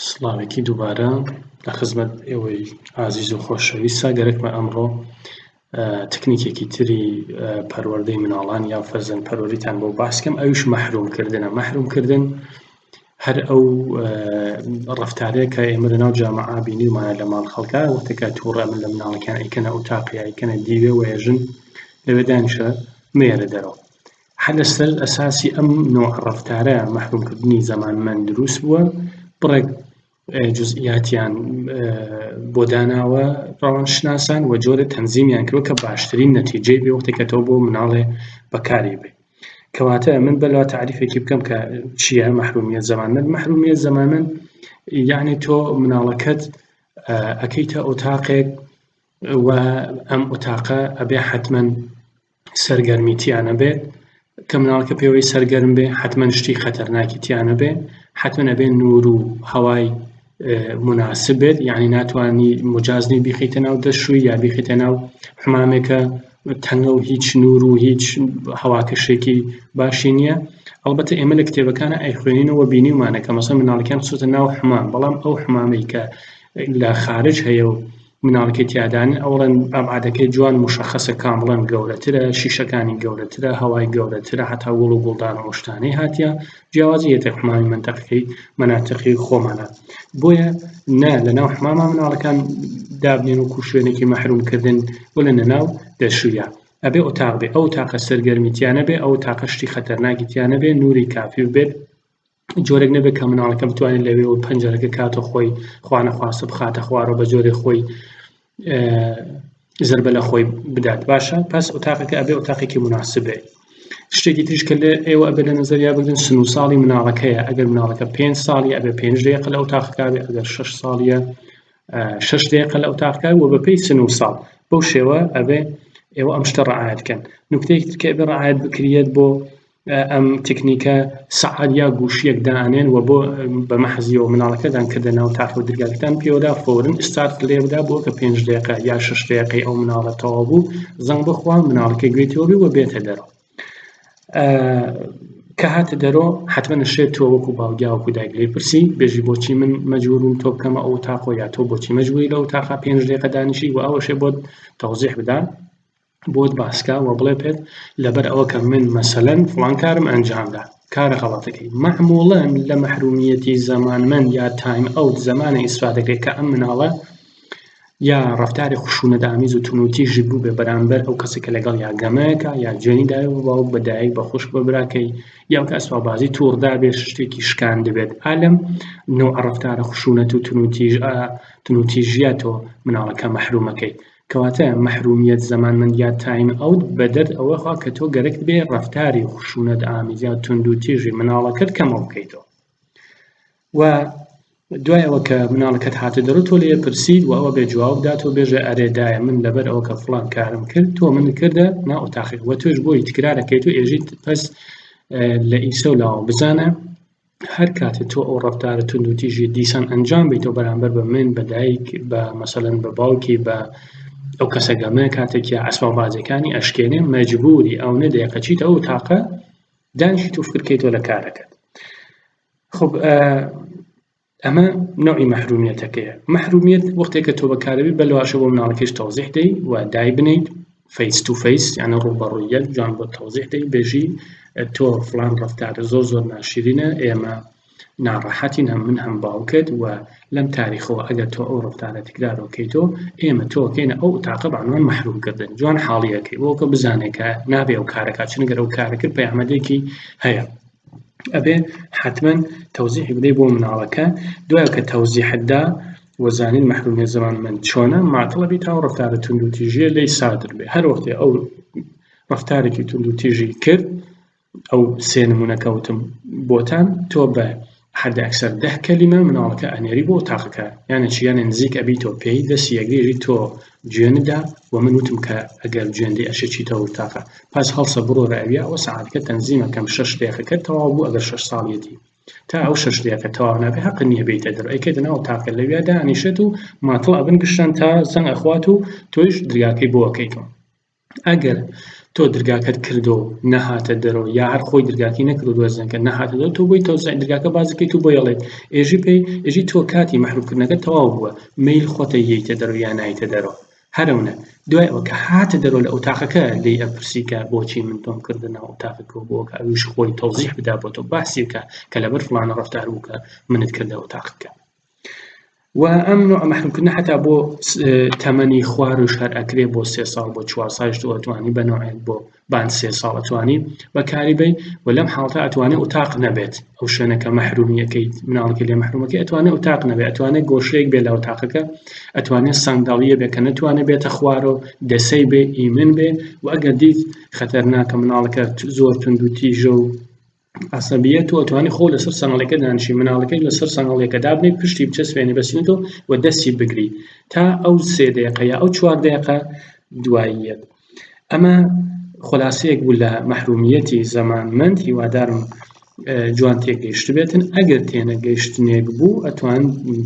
سڵاوێکی دووبارە لە خزمەت ئێوەی ئازیز و خۆشەویستە گەرەکمە ئەمڕۆ تکنیکێکی تری پەروەردەی مناڵان یا فەرزەند پەروەردیتان بۆ باسکەم ئەویش مەحرومکردنە. مەحرومکردن هەر ئەو ڕەفتارەیە کە ئێمە لەناو جامەعا بینیومانە لە ماڵ خەڵکا وەختێکە تووڕە من لە مناڵەکان ئەیکەنە ئوتاقی ئەیکەنە دیوێ و ئێژن لەوێ دانیشە مێرە دەرەوە. هەر لەسەر ئەساسی ئەم نوع ڕەفتارە مەحرومکردنی زەمانمەند دروست بووە بڕێک جزئیاتیان بۆ داناوە ڕەوانشناسان و جۆرە تەنزیمیان کردووە کە باشترین نەتیجەی بێ وەختێکە تۆ بۆ مناڵێ بەکاری بێ. کەواتە من بەلەوە تعریفێکی بکەم کە چییە مەحرومیەت زەمانمەند. مەحرومیەت زەمانمەند یعنی تۆ مناڵەکەت ئەکەیتە ئۆتاقێک و ئەم ئۆتاقە ئەبێ حتمەن سەرگەرمی تیانە بێت کە مناڵەکە پێوەی سەرگەرم بێ، حتمەن شتی خەتەرناکی تیانە بێ، حتمەن ئەبێ نور و هەوای مناسب بێت، یعنی ناتوانانی مجازنی بیخیتە ناو دەشووی یا بیخیتە ناو حمامێکە تەنگە و هیچ نور و هیچ هەواکەشێکی باشی نییە. ئەڵبەتە ئێمە لە کتێبەکانە ئەیخوێنینەوە بینیومانە کە مەسەڵەن مناڵەکان بچۆتە ناو حمام، بەڵام ئەو حمامەی کە لە خارج هەیە و مناڵەکەی تیادانن ئەوڵەن ئەبعادەکەی جوان مشەخەسە کامڵەن گەورەترە، شیشەکانی گەورەترە، هەوای گەورەترە، هەتا وڵ و گوڵدان و شتانەی هاتیە جیاوازی هێتە حمامی منتەقەکەی مەناتقی خۆمانە. بۆیە نە لەناو حماما مناڵەکان دابنێن وەکو شوێنێکی مەحرومکردن و لە نەناو دەشوویە. ئەبێ ئۆتاق بێ، ئەو تاقە سەرگەرمی تیانە بێ، ئەو تاقە شتی خەتەرناکی تیانە بێ، نوری کافی بێت، جۆرێک نەبێت کە مناڵەکە بتوانێت لەوێ پەنجەرەکە کاتە خۆی خوانەخواستە بخاتە خوارەوە بە جۆرێ خۆی زربە لە خۆی بدات. باشە پس ئۆتاقەکە ئەبێ ئۆتاقێکی مناسب بێ. شتێکی تریش کە ئێوە ئەبێ لە نەزەریا بگرن سن و ساڵی مناڵەکەیە. ئەگەر مناڵەکە 5 ساڵی ئەبێ 5 دقیقە لە ئۆتاقەکە بێ، ئەگەر 6 ساڵیە 6 دقیقە لە ئۆتاقەکە و بەپێی سن و ساڵ. بەو شێوە ئەبێ ئێوە ئەم شتە ڕەعایەت بکەن. نوکتەیەکی تر کە ئەبێ ڕەعایەت بکرێت بۆ ئەم تکنیکە سەعات یا گوشیەک دانێن و بۆ بە مەحزیەوە مناڵەکە دانکردە ناو تاقە و دەرگاکەتان پێوەدا فۆرن ئستارت لێ بدا بۆ کە 5 دقیقە یا 6 دقیقەی ئەو مناڵە تەواو بوو زەنگ بخوا مناڵەکەی گوێیتەوە بێ و بێتە دەرەوە. کە هاتە دەرەوە حتمەن شێت تۆ وەکو باوگیا وەکو دایک لێ پرسی بێژی بۆچی من مەجبورم تۆ بکەمە ئەو تاقۆ یا تۆ بۆچی مەجبوری لەو تاقە 5 دقیقە دانیشی و ئەوەشێ بۆت تەوزیح بدا بۆت باسکە و بڵێ پێت لەبەر ئەوە کە من مەسەلەن فڵان کارم ئەنجامدا کارە غەڵەتەکەی. مەعموڵەن لە مەحرومیەتی زەمانمەند یا تایم ئەوت زەمانە ئیسفادەکرێت کە ئەم مناڵە یا ڕەفتاری خشونەت‌ئامیز و تونوتیژی بوو بێ بەرامبەر ئەو کەسێک کە لەگەڵ یا گەمەیەکە یا جوێنی دایک و باوک بە دایک بە خوشک بە براکەی یا کە ئەسبابازی تووڕدا بێ شتێکی شکاند بێت. ئالەم نوع ڕەفتارە خشونەت و تونوتیژیە تۆ مناڵەکە مەحرومەکەی. کەواتە مەحرومیەت زەمانمەند یا تایم ئەوت بەدەر ئەوەخوا کە تۆ گەرەکت بێ ڕەفتاری خشونەت‌ئامیز یا توندوتیژی مناڵەکەت کەمە بکەیتەوە. و دوایەوە کە مناڵەکەت هاتە دەرەوە تۆ لێ پرسید و ئەوە بێ جواب بدات و بێژە ئەرێ دایە من لەبەر ئەوە کە فڵان کارم کرد تۆ من کردە نا ئۆتاقێک و تۆش بۆی تکرارەکەیت و ئێژیت پس لە ئیسە و لاوە بزانە هەر کاتێ تۆ ئەو ڕەفتارە توندوتیژی دیسان ئەنجام بیتەوە بەرامبەر بە من بە دایک بە مەسەڵەن بە باوکی بە ئەو کەسە گەمەیە کاتێکی ئەسبابازیەکانی ئەشکێنێ مەجبوری ئەو نەدەیەقە چیتە ئەو تاقە دانیشیت و فکرکەیتەوە لە کارەکەت. خب ئەمە نوعی مەحرومیەتەکەیە. مەحرومیەت وەختێکە تۆ بەکارەبی بەلەواشە بۆ مناڵەکەش تەوزیح دەی و دای بنیت فەیس تو فەیس یعنی ڕووبەڕوویەک جوان بۆ تەوزیح دەی بێژی تۆ فڵان ڕەفتارە زۆر ناشرینە ئێمە ناڕەحەتین هەم من هەم باوکت و لەم تاریخەوە ئەگەر تۆ ئەو ڕەفتارە تکرارەکەیتەوە ئێمە تۆکەینە ئەو تاقە بەعنوان مەحرومکردن. جوان حاڵیەکەی بۆ کە بزانێت کە نابێ ئەو کارەکە چونکە ئەو کارەکرد پەیامەدێکی هەیە. ئەبێ حتمەن تەوزیح بدەی بۆ مناڵەکە. دوایە کە تەوزیحدا وەزانین مەحرومیەت زەمانمەند چۆنە ماتڵەبی تا ڕەفتارە توندوتیژیە لێی سادر بێ. هەر وەختێ ئەو ڕەفتارێکی توندوتیژی کرد ئەو سێ نمونەکەوتم بۆتان تۆ بە حد ئەکسەر 10 کەلیمە مناڵەکە ئەنێری بۆ تاقەکە یانە چی یانە نزیک ئەبیتەوە پێی دەستی یەکدێژی تۆ گوێندا و من وتم کە ئەگەر گوێندەی ئەشەچیتەوە تاقە پاس هەڵسە بڕۆرە ئەویا ئەوە سەعاتەکە تەنزیمەکەم 6 دقیقەکە تەواو بوو ئەگەر 6 ساڵیەتی تا ئەو 6 دقیقە تەواو نابێ حەق نییە بێتە دەرەوە ئەیکەیتە ناو تاقە لەویا دانیشێت و ماتڵ ئەبن گشتان تا زەنگ ئەخوات و تۆیش دریاکەی بۆ ئەکەیتەوە. ئەگەر تۆ دەرگاکەت کردو نەهاتە دەرەوە یا هەر خۆی دەرگاکەی نەکردو دۆزنەکە نەهاتە دەرەوە تۆ بۆی تەوزیع دەرگاکە بازەکەیت و بۆ یەڵێت ئێژی تۆ کاتی مەحرومکردنەکە تەواو بووە مەیل خۆتە یەیتە دەرەوە یا نایتە دەرەوە هەرەونە دوای ئەوە کە هاتە دەرەوە لە ئەوتاقەکە لێی ئەپرسی کە بۆچی من تۆم کردنەوە ئەوتاقەکە بۆ کە ئەویش خۆی تەوزیح بدا بۆ تۆ باسی بکە کە لەبەر فڵانە ڕەفتار بوو کە منت کردە ئەوتاقەکە و ئەم نوع مەحرومکردنە حتا بۆ تەمەنی خواروش هەر ئەکرێ بۆ 3 ساڵ بۆ 4 ساڵش تۆ ئەتوانی بە نوعێک بۆ بان 3 ساڵ ئەتوانی بەکاری بێ و لەم حاڵەتە ئەتوانێ ئوتاق نەبێت ئەو شوێنەکە مەحرومیەکەی مناڵەکە لێ مەحرومەکەی ئەتوانێ ئوتاق نەبێت ئەتوانێت گۆشەیەک بێ لە ئەوتاقەکە ئەتوانێت سەنگداڵیە بێ کە نەتوانێت بێتە خوارەوە دەسەی بێ ئیمن بێ و ئەگەر دیت خەتەرناکە مناڵەکە زۆر تند و تیژە و عەسەبیەت و ئەتوانی خۆ لەسەر سەنگەڵەکە دانیشی مناڵەکەی لەسەر سەنگەڵەکە دابنێ پشتی بچەسپێنێ بەسینەوە و دەستی بگری تا ئەو 3 دقیقە یا ئەو 4 دقیقە دواییەت ئەمە خلاصەیەک بوو لە مەحرومیەتی زەمانمەند هیوادارم جوان تێگەیشت بێتن ئەگەر تێنەگەیشتنێک بوو ئەتوان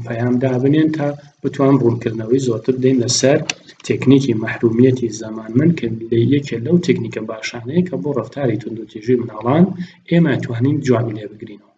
پەیام دابنێن تا بتوان ڕوونکردنەوەی زۆرتر بدەین لەسەر تێکنیکی مەحرومیەتی زەمانمەند کە یەکێ لەو تێکنیکە باشانەیە کە بۆ ڕەفتاری توندوتیژی مناڵان ئێمە ئەتوانین جوابی لێ بگرینەوە